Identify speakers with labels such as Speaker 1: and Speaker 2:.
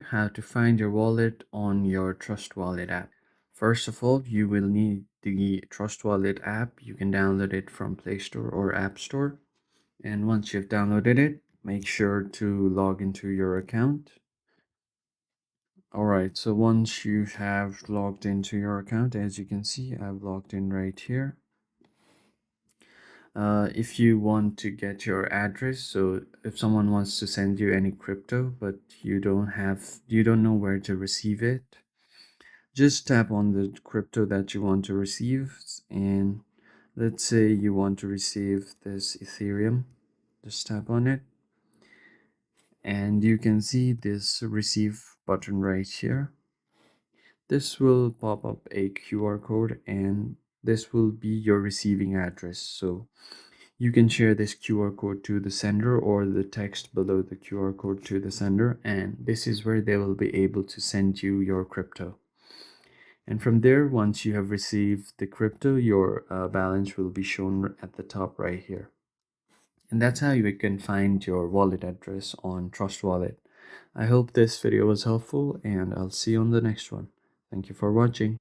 Speaker 1: how to find your wallet on your Trust Wallet app. First of all, you will need the Trust Wallet app. You can download it from Play Store or App Store. And once you've downloaded it, make sure to log into your account. Alright, so once you have logged into your account, as you can see, I've logged in right here. If you want to get your address, so if someone wants to send you any crypto but you don't know where to receive it, just tap on the crypto that you want to receive. And let's say you want to receive this Ethereum, just tap on it and you can see this receive button right here. This will pop up a QR code and this will be your receiving address. So you can share this QR code to the sender or the text below the QR code to the sender, and this is where they will be able to send you your crypto. And from there, once you have received the crypto, your balance will be shown at the top right here. And that's how you can find your wallet address on Trust Wallet. I hope this video was helpful and I'll see you on the next one. Thank you for watching.